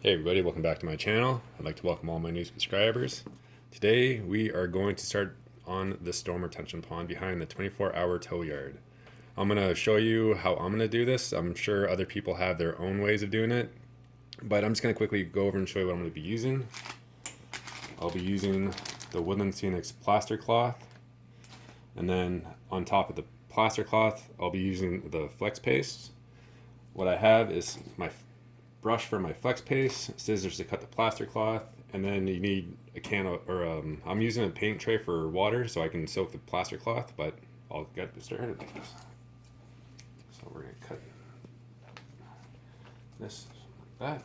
Hey everybody, welcome back to my channel. I'd like to welcome all my new subscribers. Today we are going to start on the storm retention pond behind the 24-hour tow yard. I'm going to show you how I'm going to do this. I'm sure other people have their own ways of doing it, but I'm just going to quickly go over and show you what I'm going to be using. I'll be using the Woodland Scenics plaster cloth, and then on top of the plaster cloth I'll be using the flex paste. What I have is my brush for my flex paste, scissors to cut the plaster cloth, and then you need a can of, I'm using a paint tray for water so I can soak the plaster cloth, but I'll get started. So we're gonna cut this like that.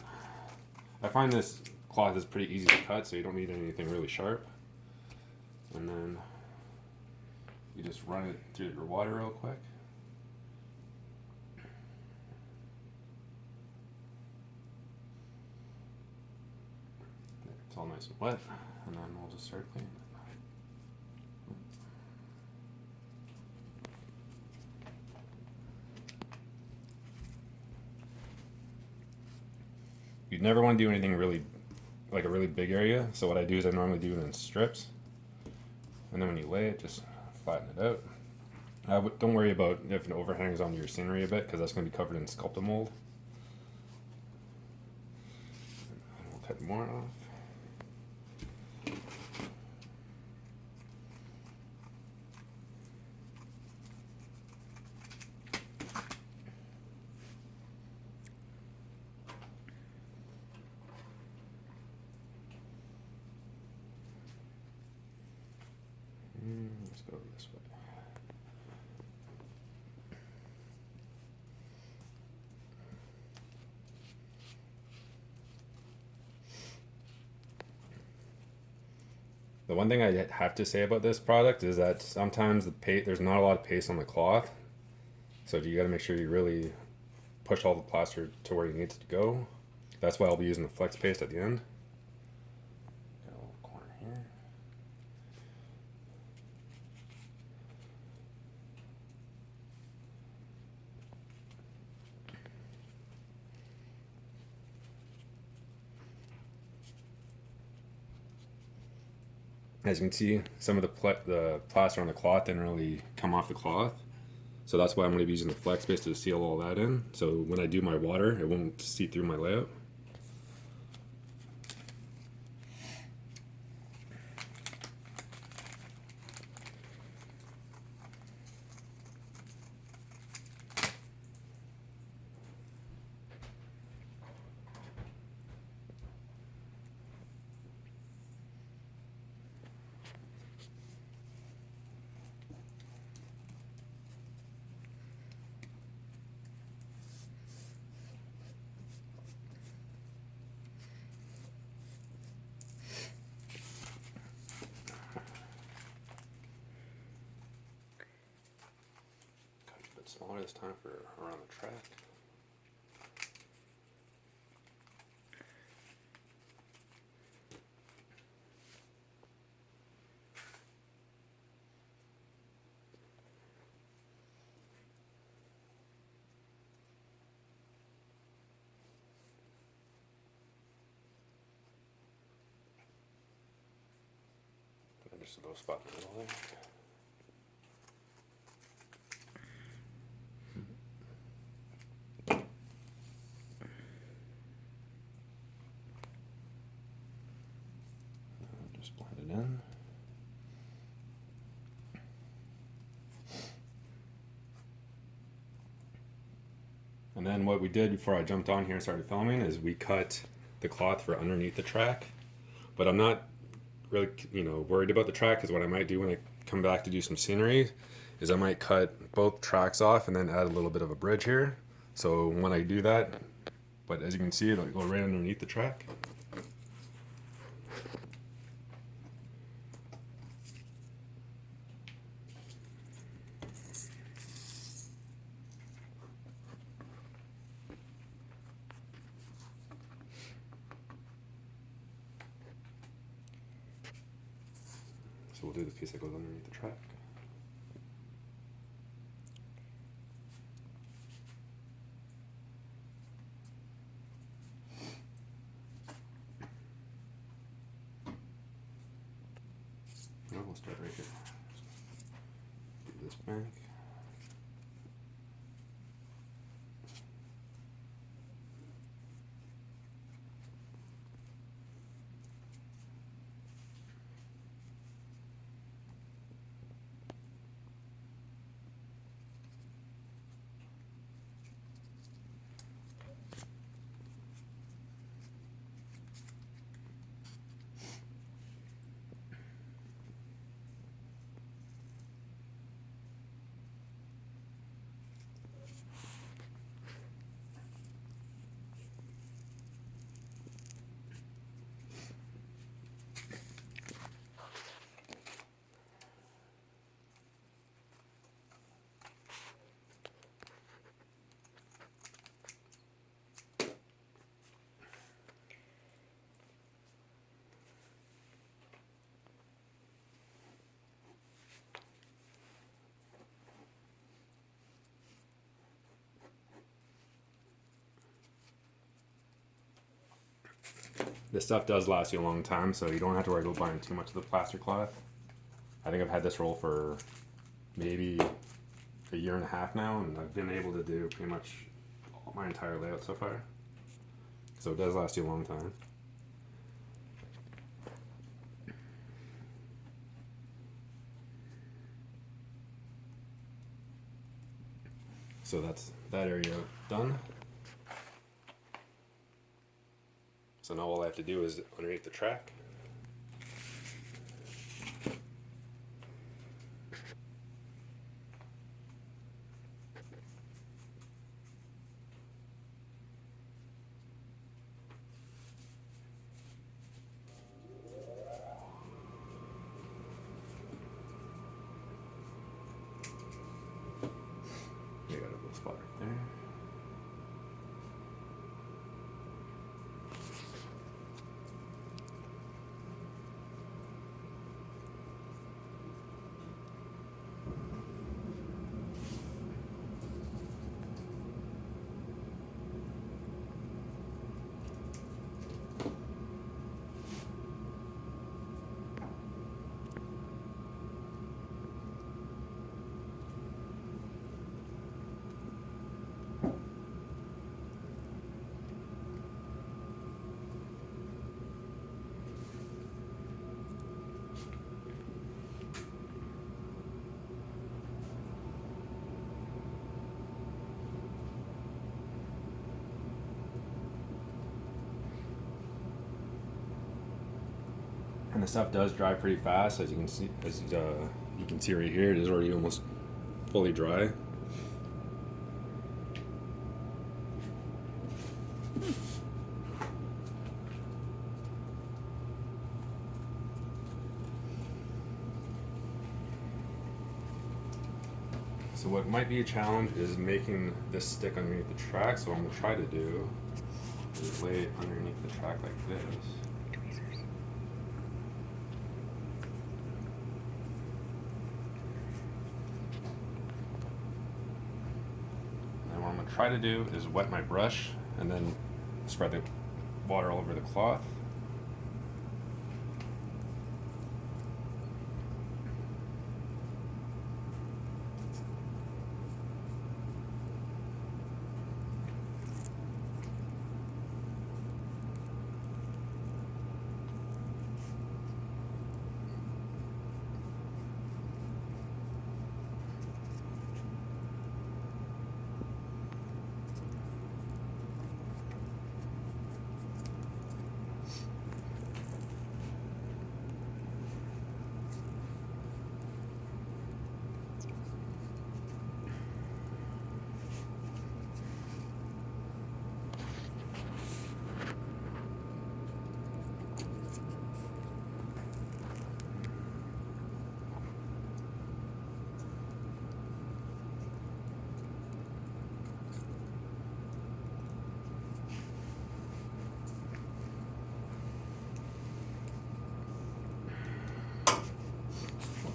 I find this cloth is pretty easy to cut, so you don't need anything really sharp. And then you just run it through your water real quick. It's all nice and wet, and then we'll just start cleaning it. You'd never want to do anything really, like a really big area, so what I do is I normally do it in strips, and then when you lay it, just flatten it out. Don't worry about if it overhangs onto your scenery a bit, because that's going to be covered in sculpted mold. And we'll cut more off. Let's go this way. The one thing I have to say about this product is that sometimes there's not a lot of paste on the cloth, so you got to make sure you really push all the plaster to where it needs to go. That's why I'll be using the flex paste at the end. Got a little corner here. As you can see, some of the plaster on the cloth didn't really come off the cloth. So that's why I'm going to be using the flex paste to seal all that in. So when I do my water, it won't seep through my layout. A bit smaller this time for around the track. And just a little spot in the middle there. Just blend it in. And then what we did before I jumped on here and started filming is we cut the cloth for underneath the track. But I'm not really, worried about the track, because what I might do when I come back to do some scenery is I might cut both tracks off and then add a little bit of a bridge here. So when I do that, but as you can see, it'll go right underneath the track. So we'll do the piece that goes underneath the track. we'll start right here. Do this bank. This stuff does last you a long time, so you don't have to worry about buying too much of the plaster cloth. I think I've had this roll for maybe a year and a half now, and I've been able to do pretty much my entire layout so far. So it does last you a long time. So that's that area done. So now all I have to do is underneath the track. You got a little spot right there. And the stuff does dry pretty fast, as you can see. You can see right here, it is already almost fully dry. So what might be a challenge is making this stick underneath the track. So what I'm going to try to do is lay it underneath the track like this. Try to do is wet my brush and then spread the water all over the cloth.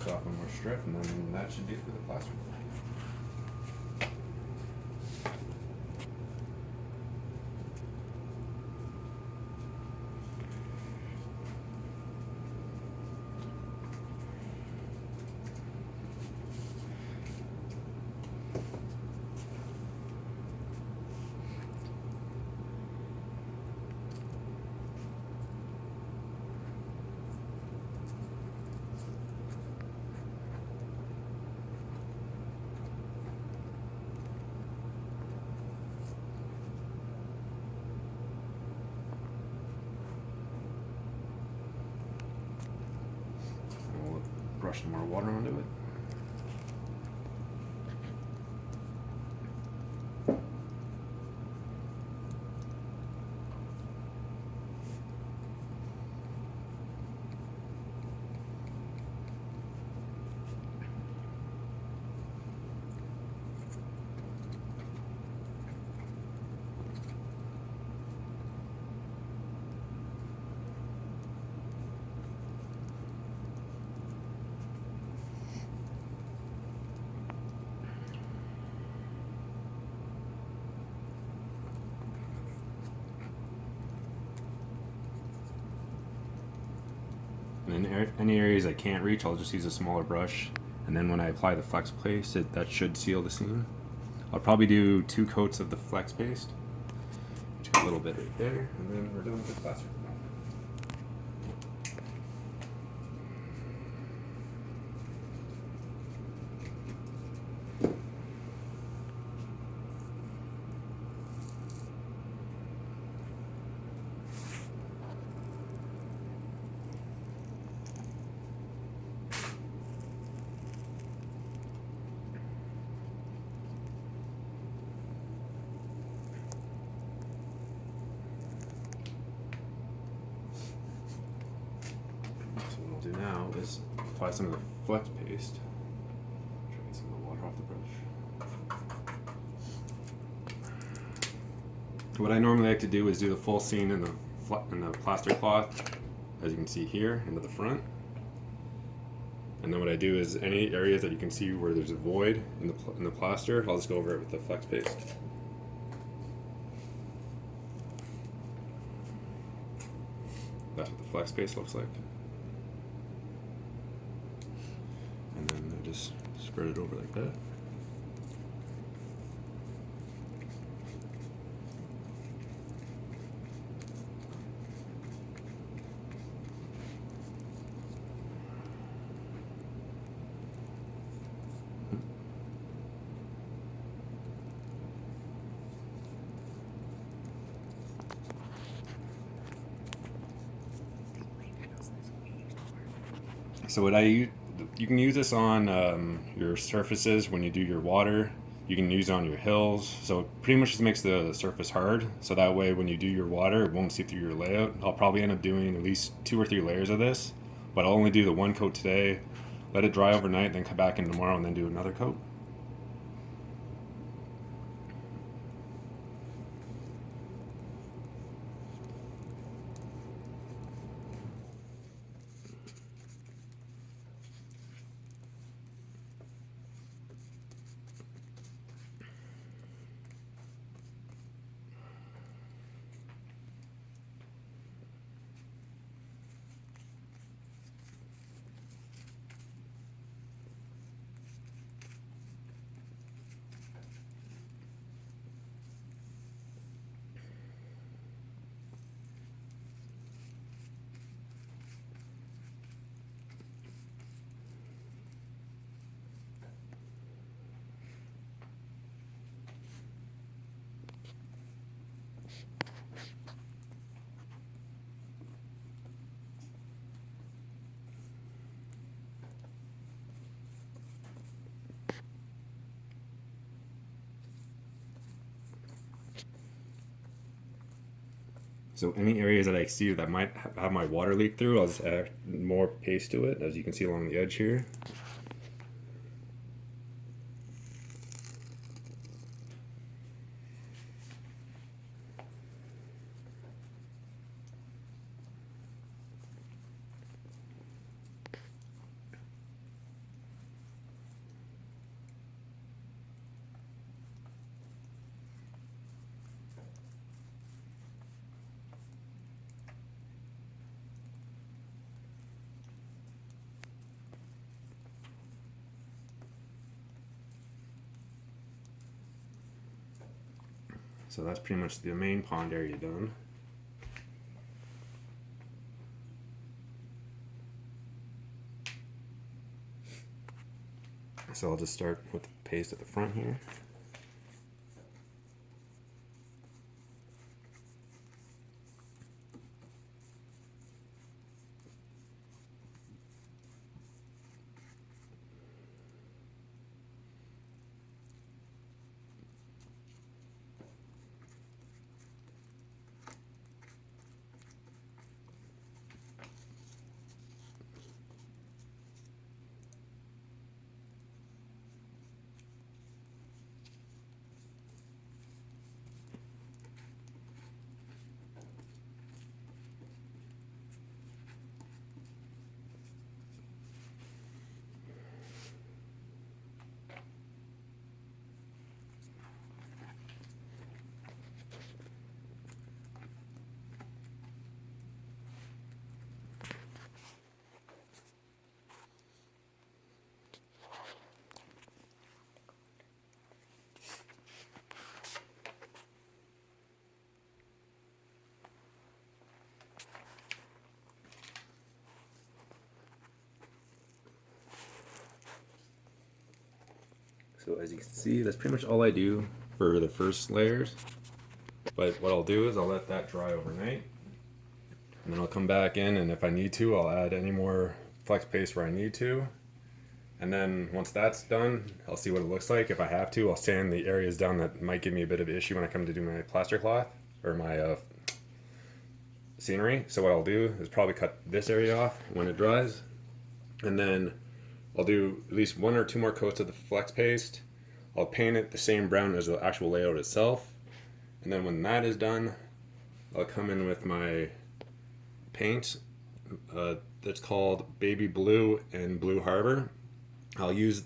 Cut off one more strip, and then that should do for the plaster. brush some more water onto it. And in any areas I can't reach, I'll just use a smaller brush. And then when I apply the flex paste, that should seal the seam. I'll probably do 2 coats of the flex paste. Just a little bit right there, and then we're done with the plaster. Do now is apply some of the flex paste. Try to get some of the water off the brush. What I normally like to do is do the full seam in the plaster cloth, as you can see here, into the front. And then what I do is any areas that you can see where there's a void in the plaster, I'll just go over it with the flex paste. That's what the flex paste looks like. And then I just spread it over like that. So what you can use this on your surfaces when you do your water. You can use it on your hills. So it pretty much just makes the surface hard. So that way when you do your water, it won't seep through your layout. I'll probably end up doing at least 2 or 3 layers of this, but I'll only do the 1 coat today, let it dry overnight, then come back in tomorrow and then do another coat. So any areas that I see that might have my water leak through, I'll just add more paste to it, as you can see along the edge here. So that's pretty much the main pond area done. So I'll just start with the paste at the front here. So as you can see, that's pretty much all I do for the first layers. But what I'll do is I'll let that dry overnight. And then I'll come back in, and if I need to, I'll add any more flex paste where I need to. And then once that's done, I'll see what it looks like. If I have to, I'll sand the areas down that might give me a bit of an issue when I come to do my plaster cloth or my scenery. So what I'll do is probably cut this area off when it dries. And then I'll do at least 1 or 2 more coats of the flex paste. I'll paint it the same brown as the actual layout itself. And then when that is done, I'll come in with my paint that's called Baby Blue and Blue Harbor. I'll use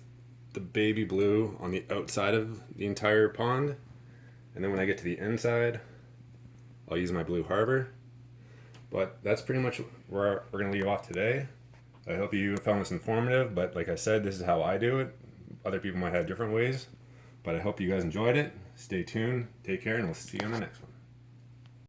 the baby blue on the outside of the entire pond, and then when I get to the inside, I'll use my Blue Harbor. But that's pretty much where we're going to leave off today. I hope you found this informative, but like I said, this is how I do it. Other people might have different ways, but I hope you guys enjoyed it. Stay tuned, take care, and we'll see you on the next one.